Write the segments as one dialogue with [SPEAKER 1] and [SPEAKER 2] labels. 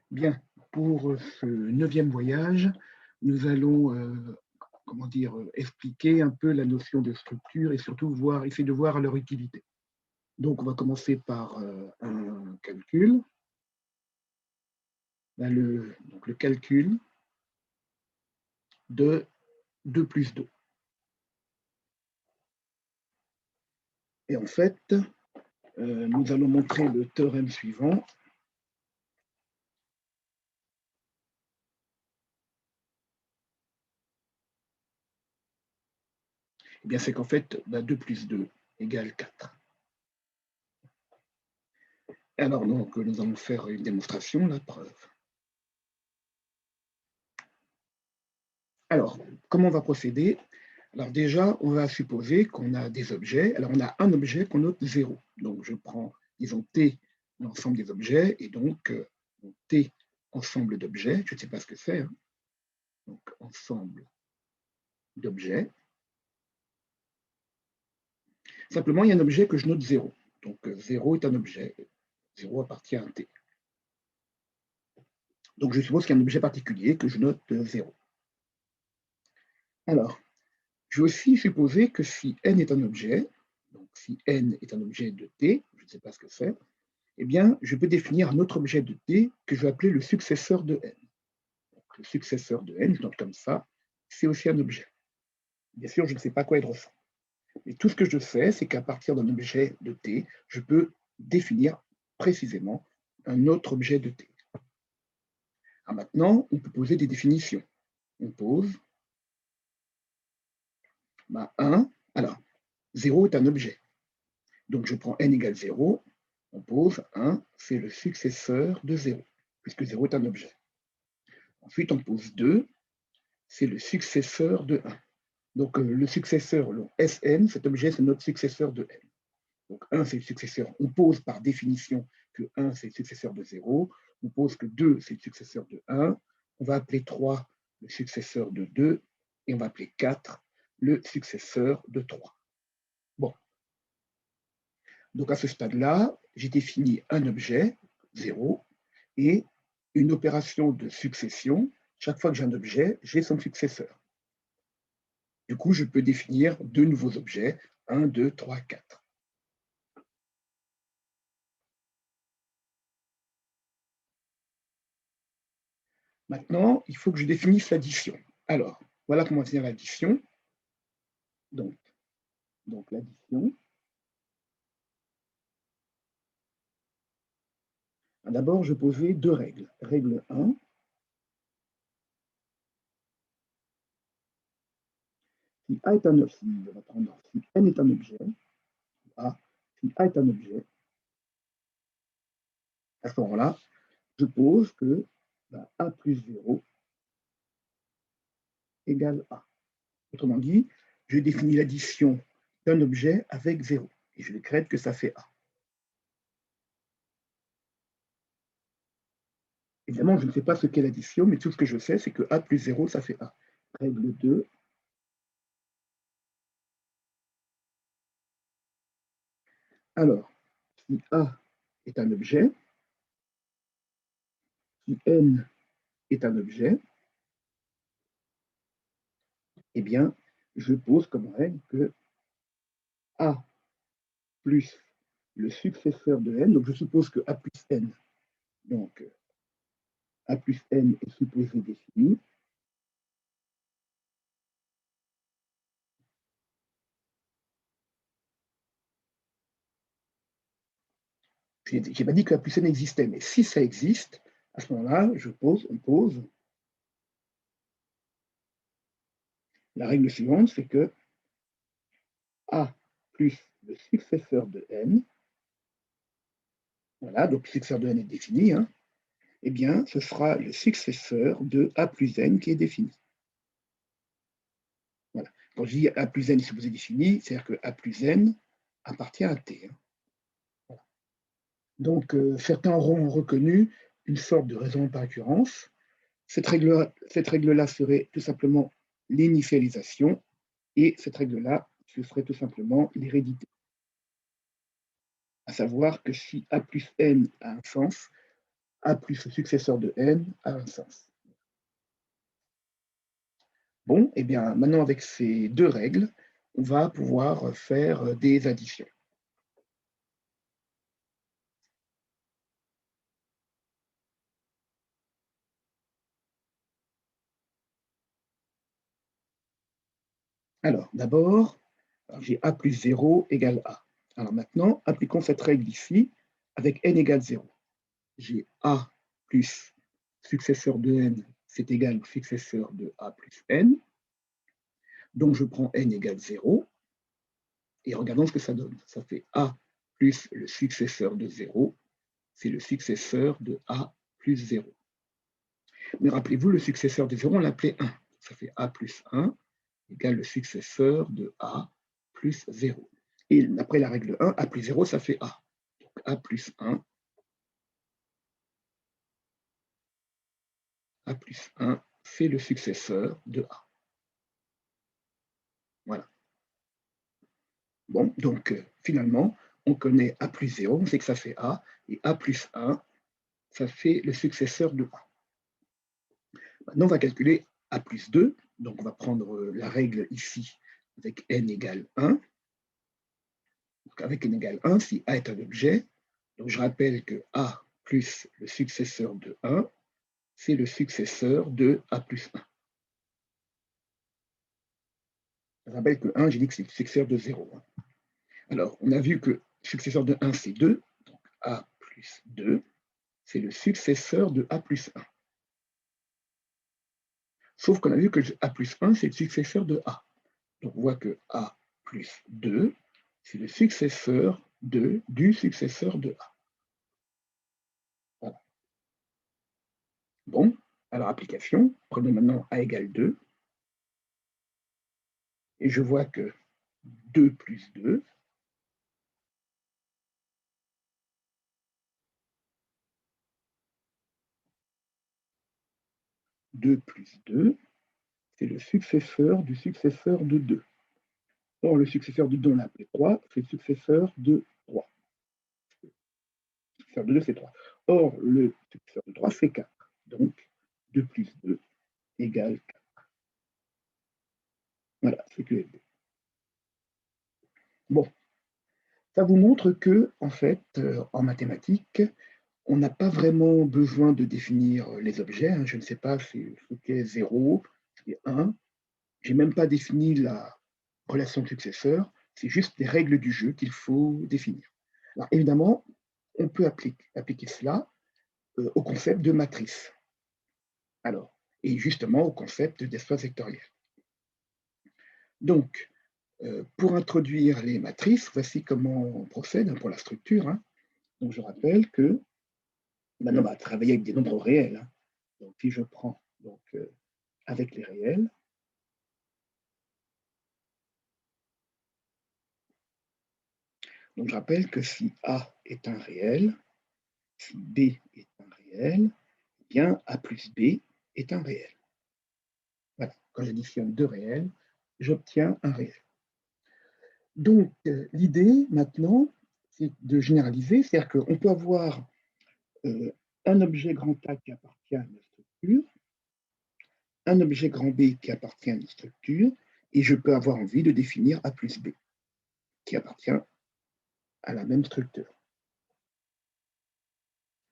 [SPEAKER 1] Bien, pour ce 9e voyage, nous allons comment dire, expliquer un peu la notion de structure et surtout essayer de voir leur utilité. Donc, on va commencer par un calcul. Ben, le calcul de 2 plus 2. Et en fait, nous allons montrer le théorème suivant. Eh bien, c'est qu'en fait, 2 plus 2 égale 4. Alors, donc, nous allons faire une démonstration, la preuve. Alors, comment on va procéder? Alors déjà, on va supposer qu'on a des objets. Alors, on a un objet qu'on note 0. Donc, je prends, disons, T, l'ensemble des objets, et donc T, ensemble d'objets. Je ne sais pas ce que c'est. Hein. Donc, ensemble d'objets. Simplement, il y a un objet que je note 0. Donc, 0 est un objet. 0 appartient à un T. Donc, je suppose qu'il y a un objet particulier que je note 0. Alors, je vais aussi supposer que si n est un objet, donc si n est un objet de T, je ne sais pas ce que c'est, eh bien, je peux définir un autre objet de T que je vais appeler le successeur de n. Donc, le successeur de n, je note comme ça, c'est aussi un objet. Bien sûr, je ne sais pas quoi il ressemble. Mais tout ce que je sais, c'est qu'à partir d'un objet de T, je peux définir précisément un autre objet de T. Alors maintenant, on peut poser des définitions. On pose 1. Alors, 0 est un objet. Donc, je prends n égale 0. On pose 1, c'est le successeur de 0, puisque 0 est un objet. Ensuite, on pose 2, c'est le successeur de 1. Donc, le successeur, le Sn, cet objet, c'est notre successeur de n. Donc, 1, c'est le successeur. On pose par définition que 1, c'est le successeur de 0. On pose que 2, c'est le successeur de 1. On va appeler 3 le successeur de 2. Et on va appeler 4 le successeur de 3. Bon. Donc, à ce stade-là, j'ai défini un objet, 0, et une opération de succession. Chaque fois que j'ai un objet, j'ai son successeur. Du coup, je peux définir deux nouveaux objets, 1, 2, 3, 4. Maintenant, il faut que je définisse l'addition. Alors, voilà comment faire l'addition. Donc l'addition. D'abord, je posais deux règles. Règle 1, si A est un objet, si N est un objet, si A est un objet, à ce moment-là, je pose que A plus 0 égale A. Autrement dit, je définis l'addition d'un objet avec 0. Et je décrète que ça fait A. Évidemment, je ne sais pas ce qu'est l'addition, mais tout ce que je sais, c'est que A plus 0, ça fait A. Règle 2. Alors, si A est un objet, si N est un objet, eh bien, je pose comme règle que A plus le successeur de N, donc je suppose que A plus N, donc A plus N est supposé défini, je n'ai pas dit que A plus N existait, mais si ça existe, à ce moment-là, on pose la règle suivante, c'est que A plus le successeur de N, voilà, donc le successeur de N est défini, hein, eh bien, ce sera le successeur de A plus N qui est défini. Voilà. Quand je dis A plus N est supposé défini, c'est-à-dire que A plus N appartient à T. Hein. Voilà. Donc, certains auront reconnu une sorte de raisonnement par récurrence. Cette règle-là serait tout simplement l'initialisation, et cette règle-là, ce serait tout simplement l'hérédité. À savoir que si A plus N a un sens, A plus le successeur de n a un sens. Bon, et bien maintenant avec ces deux règles, on va pouvoir faire des additions. Alors, d'abord, j'ai a plus 0 égale a. Alors maintenant, appliquons cette règle ici avec n égale 0. J'ai a plus successeur de n, c'est égal au successeur de a plus n. Donc je prends n égale 0, et regardons ce que ça donne. Ça fait a plus le successeur de 0, c'est le successeur de a plus 0. Mais rappelez-vous, le successeur de 0, on l'appelait 1. Ça fait a plus 1 égale le successeur de a plus 0. Et d'après la règle 1, a plus 0, ça fait a. Donc a plus 1, a plus 1, c'est le successeur de a. Voilà. Bon, donc finalement, on connaît a plus 0, on sait que ça fait a, et a plus 1, ça fait le successeur de a. Maintenant, on va calculer a plus 2, donc on va prendre la règle ici avec n égale 1. Donc avec n égale 1, si a est un objet, donc je rappelle que a plus le successeur de 1, c'est le successeur de a plus 1. Je rappelle que 1, j'ai dit que c'est le successeur de 0. Alors, on a vu que le successeur de 1, c'est 2, donc a plus 2, c'est le successeur de a plus 1. Sauf qu'on a vu que a plus 1, c'est le successeur de a. Donc on voit que a plus 2, c'est le successeur du successeur de a. Voilà. Bon, alors application, prenons maintenant a égale 2, et je vois que 2 plus 2, c'est le successeur du successeur de 2. Or, le successeur de 2, on l'a appelé 3, c'est le successeur de 3. Le successeur de 2, c'est 3. Or, le successeur de 3, c'est 4. Donc, 2 plus 2 égale 4. Voilà, c'est que bon, ça vous montre que, en fait, en mathématiques, on n'a pas vraiment besoin de définir les objets. Je ne sais pas ce qu'est 0, ce qu'est 1. Je n'ai même pas défini la relation de successeur. C'est juste des règles du jeu qu'il faut définir. Alors, évidemment, on peut appliquer cela au concept de matrice. Alors, et justement au concept d'espace vectoriel. Donc, pour introduire les matrices, voici comment on procède pour la structure. Donc, je rappelle que maintenant, on va travailler avec des nombres réels. Donc, si je prends donc, avec les réels, donc je rappelle que si A est un réel, si B est un réel, eh bien A plus B est un réel. Voilà, quand j'additionne deux réels, j'obtiens un réel. Donc, l'idée maintenant, c'est de généraliser, c'est-à-dire qu'on peut avoir un objet grand A qui appartient à une structure, un objet grand B qui appartient à une structure, et je peux avoir envie de définir A plus B, qui appartient à la même structure.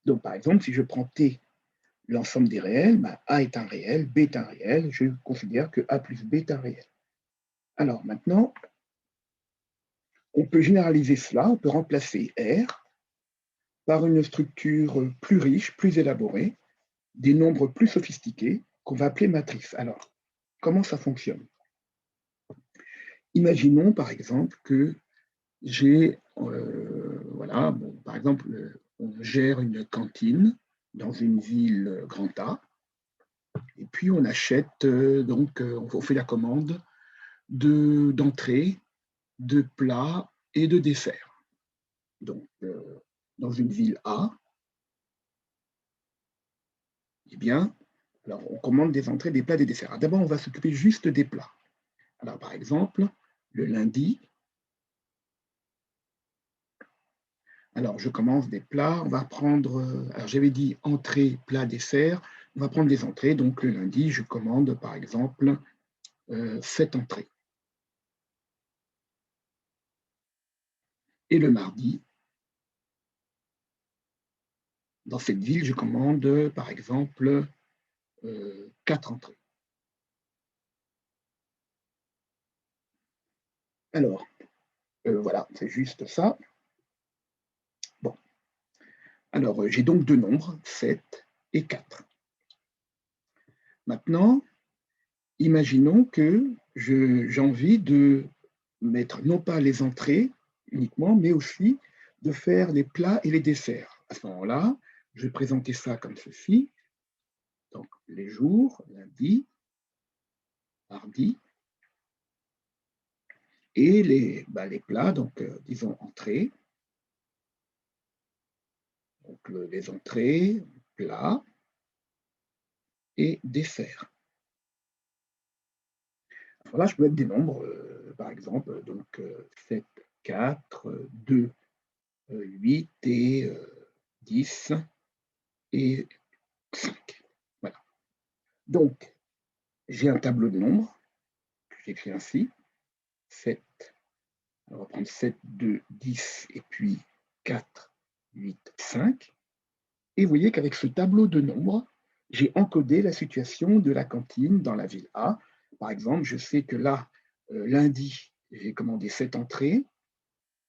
[SPEAKER 1] Donc, par exemple, si je prends T, l'ensemble des réels, A est un réel, B est un réel, je considère que A plus B est un réel. Alors maintenant, on peut généraliser cela, on peut remplacer R par une structure plus riche, plus élaborée, des nombres plus sophistiqués qu'on va appeler matrices. Alors, comment ça fonctionne? Imaginons par exemple que j'ai, voilà, bon, par exemple, on gère une cantine dans une ville grand A, et puis on achète, donc on fait la commande d'entrées, de plats et de desserts. Donc, dans une ville A, eh bien, alors on commande des entrées, des plats, des desserts. D'abord, on va s'occuper juste des plats. Alors, par exemple, le lundi, Alors, je commence des plats. On va prendre, alors j'avais dit entrée, plat, dessert. On va prendre des entrées. Donc, le lundi, je commande, par exemple, 7 entrées. Et le mardi, dans cette ville, je commande, par exemple, 4 entrées. Alors, voilà, c'est juste ça. Bon, alors, j'ai donc 2 nombres, 7 et 4. Maintenant, imaginons que j'ai envie de mettre non pas les entrées uniquement, mais aussi de faire les plats et les desserts. À ce moment-là, je vais présenter ça comme ceci. Donc, les jours, lundi, mardi, et les plats, donc disons entrées, donc les entrées, plats et desserts. Alors là, je peux mettre des nombres, par exemple, donc 7, 4, 2, 8 et 10 et 5. Voilà. Donc, j'ai un tableau de nombres que j'écris ainsi. 7, on va prendre 7, 2, 10 et puis 4, 8, 5. Et vous voyez qu'avec ce tableau de nombres, j'ai encodé la situation de la cantine dans la ville A. Par exemple, je sais que là, lundi, j'ai commandé 7 entrées,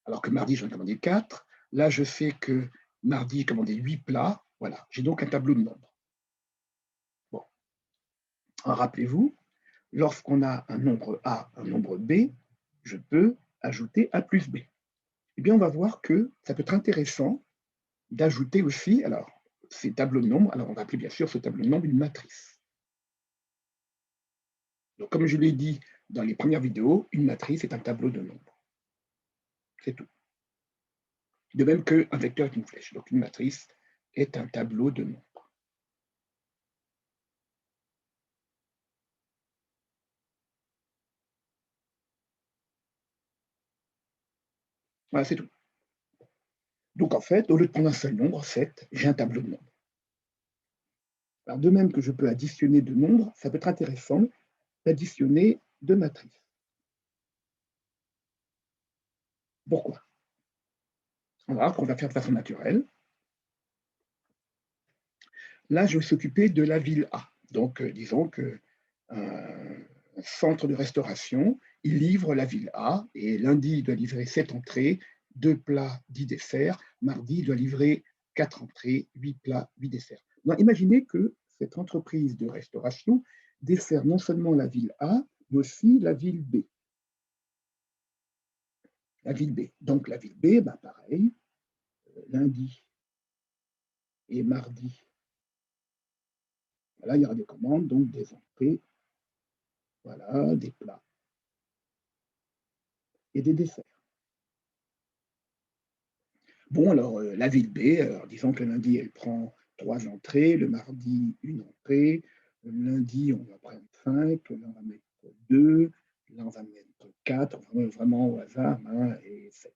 [SPEAKER 1] alors que mardi, j'en ai commandé 4. Là, je sais que mardi, j'ai commandé 8 plats. Voilà, j'ai donc un tableau de nombres. Bon, rappelez-vous, lorsqu'on a un nombre A, un nombre B, je peux ajouter A plus B. Eh bien, on va voir que ça peut être intéressant d'ajouter aussi, alors, ces tableaux de nombres. Alors, on va appeler bien sûr ce tableau de nombres une matrice. Donc, comme je l'ai dit dans les premières vidéos, une matrice est un tableau de nombres. C'est tout. De même qu'un vecteur est une flèche. Donc, une matrice est un tableau de nombres. Voilà, c'est tout. Donc, en fait, au lieu de prendre un seul nombre, 7, j'ai un tableau de nombres. Alors, de même que je peux additionner deux nombres, ça peut être intéressant d'additionner deux matrices. Pourquoi? On va voir qu'on va faire de façon naturelle. Là, je vais s'occuper de la ville A. Donc, disons que un centre de restauration, il livre la ville A et lundi, il doit livrer 7 entrées, 2 plats, 10 desserts. Mardi, il doit livrer 4 entrées, 8 plats, 8 desserts. Donc, imaginez que cette entreprise de restauration dessert non seulement la ville A, mais aussi la ville B. La ville B. Donc, la ville B, bah, pareil, lundi et mardi, voilà, il y aura des commandes, donc des entrées, voilà, des plats et des desserts. Bon, alors, la ville B, alors disons que le lundi, elle prend 3 entrées, le mardi, une entrée, le lundi, on va prendre 5, là, on va mettre 2, là, on va mettre 4, vraiment au hasard, hein, et 7.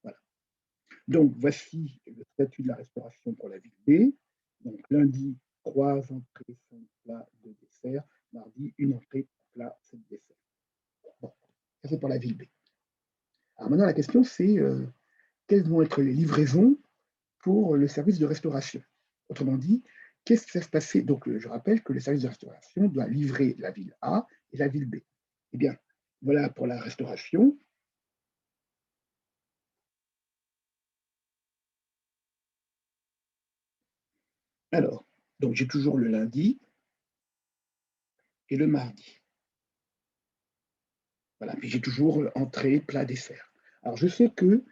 [SPEAKER 1] Voilà. Donc, voici le statut de la restauration pour la ville B. Donc, lundi, 3 entrées, 5 plats, 2 desserts. Mardi, une entrée, plat, 7 desserts. Bon, ça c'est pour la ville B. Alors maintenant, la question, c'est quelles vont être les livraisons pour le service de restauration. Autrement dit, qu'est-ce qui va se passer? Donc, je rappelle que le service de restauration doit livrer la ville A et la ville B. Eh bien, voilà pour la restauration. Alors, donc j'ai toujours le lundi et le mardi. Voilà, puis j'ai toujours entrée, plat, dessert. Alors, je sais que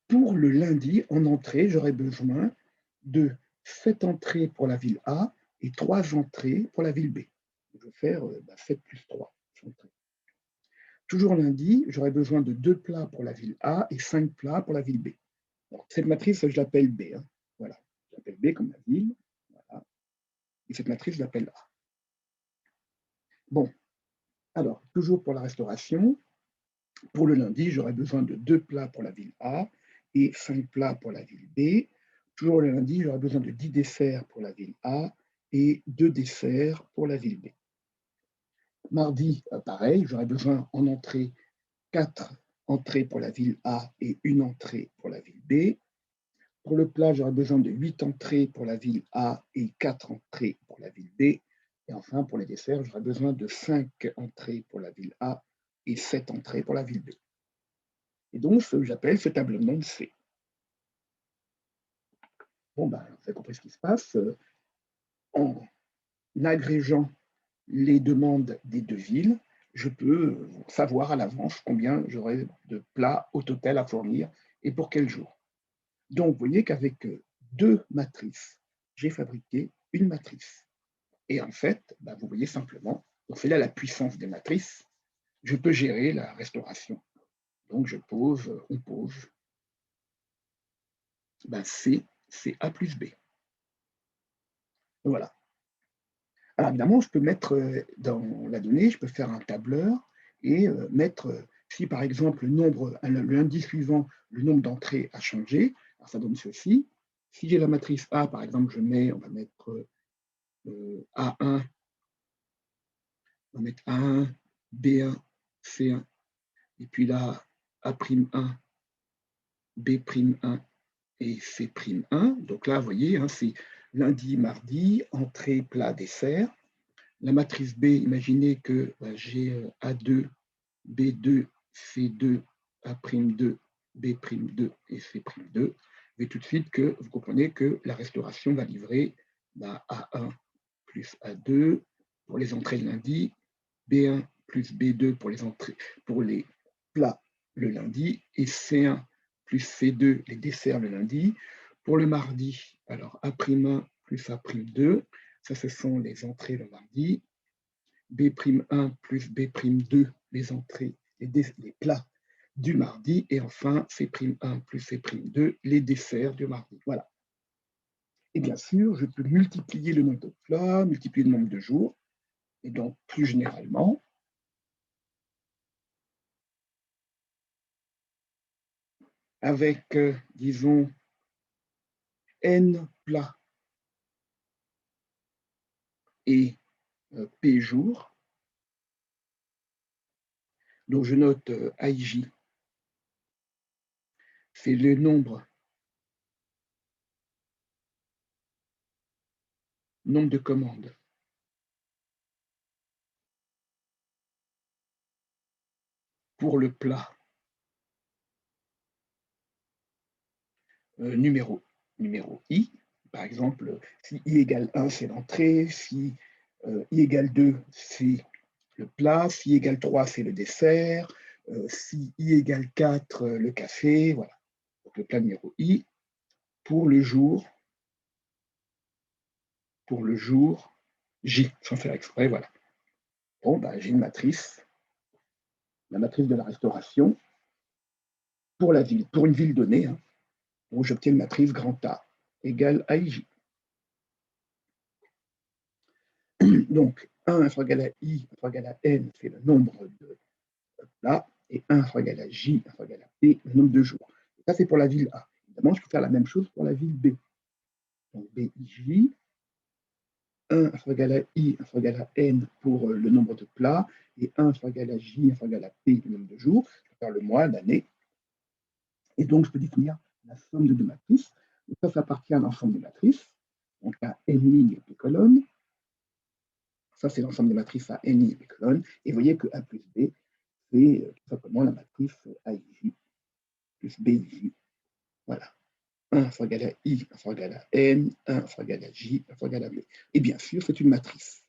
[SPEAKER 1] pour le lundi, en entrée, j'aurai besoin de 7 entrées pour la ville A et 3 entrées pour la ville B. Je vais faire 7 plus 3 entrées. Toujours lundi, j'aurai besoin de 2 plats pour la ville A et 5 plats pour la ville B. Donc, cette matrice, je l'appelle B. Hein. Voilà. Je l'appelle B comme la ville. Voilà. Et cette matrice, je l'appelle A. Bon, alors, toujours pour la restauration, pour le lundi, j'aurai besoin de 2 plats pour la ville A et 5 plats pour la ville B. Toujours le lundi, j'aurai besoin de 10 desserts pour la ville A et 2 desserts pour la ville B. Mardi, pareil, j'aurai besoin en entrée 4 entrées pour la ville A et une entrée pour la ville B. Pour le plat, j'aurai besoin de 8 entrées pour la ville A et 4 entrées pour la ville B. Et enfin, pour les desserts, j'aurai besoin de 5 entrées pour la ville A et 7 entrées pour la ville B. Et donc, j'appelle ce tableau de monde C. Bon, ben, vous avez compris ce qui se passe. En agrégeant les demandes des deux villes, je peux savoir à l'avance combien j'aurai de plats au total à fournir et pour quel jour. Donc, vous voyez qu'avec 2 matrices, j'ai fabriqué une matrice. Et en fait, ben, vous voyez simplement, donc c'est là la puissance des matrices, je peux gérer la restauration. Donc, on pose ben, C, c'est A plus B. Voilà. Alors évidemment, je peux mettre dans la donnée, je peux faire un tableur et mettre, si par exemple le lundi suivant, le nombre d'entrées a changé, alors ça donne ceci. Si j'ai la matrice A, par exemple, on va mettre A1, on va mettre A1, B1, C1, et puis là, A'1, B'1 et C'1. Donc là, vous voyez, hein, c'est lundi, mardi, entrée, plat, dessert. La matrice B, imaginez que j'ai A2, B2, C2, A'2, B'2 et C'2. Et tout de suite que vous comprenez que la restauration va livrer A1 plus A2 pour les entrées le lundi, B1 plus B2 pour les plats le lundi, et C1 plus C2 les desserts le lundi. Pour le mardi, alors A'1 plus A'2, ça ce sont les entrées le mardi, B'1 plus B'2 les entrées, les plats du mardi, et enfin C'1 plus C'2 les desserts du mardi. Voilà. Et bien sûr, je peux multiplier le nombre de plats, multiplier le nombre de jours, et donc plus généralement, avec, disons, n plats et p jours, donc je note IJ, c'est le nombre de commandes pour le plat numéro I. Par exemple, si I égale 1, c'est l'entrée, si I égale 2, c'est le plat, si I égale 3, c'est le dessert, si I égale 4, le café, voilà. Donc le plat numéro I pour le jour J, sans faire exprès, voilà. Bon, ben, j'ai une matrice, la matrice de la restauration, pour une ville donnée, hein, où j'obtiens une matrice grand A égale AIJ. Donc, 1 fois égal à I fois égal à N, c'est le nombre de plats, et 1 fois égal à J fois égal à P, le nombre de jours. Et ça, c'est pour la ville A. Évidemment, je peux faire la même chose pour la ville B. Donc, BIJ, 1 fois égal à I fois égal à N pour le nombre de plats, et 1 fois égal à J fois égal à P, le nombre de jours. Je peux faire le mois, l'année. Et donc, je peux définir la somme de deux matrices. Donc, ça appartient à l'ensemble des matrices. Donc, à N lignes et P colonnes. Ça, c'est l'ensemble des matrices à N lignes et P colonnes. Et vous voyez que A plus B, c'est tout simplement la matrice AIJ plus BIJ. Voilà. 1 fois égal à I, 1 fois égal à N, 1 fois égal à J, 1 fois égal à B. Et bien sûr, c'est une matrice.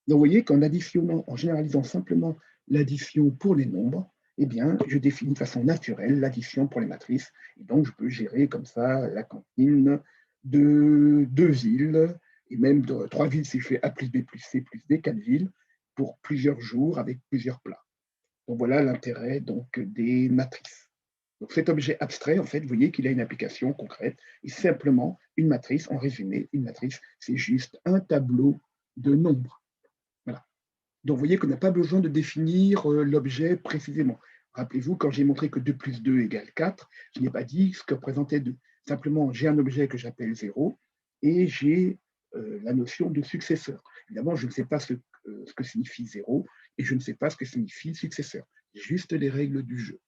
[SPEAKER 1] Donc, vous voyez qu'en additionnant, en généralisant simplement l'addition pour les nombres, eh bien, je définis de façon naturelle l'addition pour les matrices. Et donc, je peux gérer comme ça la cantine de 2 villes, et même de 3 villes si je fais A plus B plus C plus D, 4 villes, pour plusieurs jours avec plusieurs plats. Donc, voilà l'intérêt donc, des matrices. Donc, cet objet abstrait, en fait, vous voyez qu'il a une application concrète, et simplement une matrice, en résumé, une matrice, c'est juste un tableau de nombres. Voilà. Donc, vous voyez qu'on n'a pas besoin de définir l'objet précisément. Rappelez-vous, quand j'ai montré que 2 plus 2 égale 4, je n'ai pas dit ce que représentait 2. Simplement, j'ai un objet que j'appelle 0 et j'ai la notion de successeur. Évidemment, je ne sais pas ce que signifie 0 et je ne sais pas ce que signifie successeur. Juste les règles du jeu.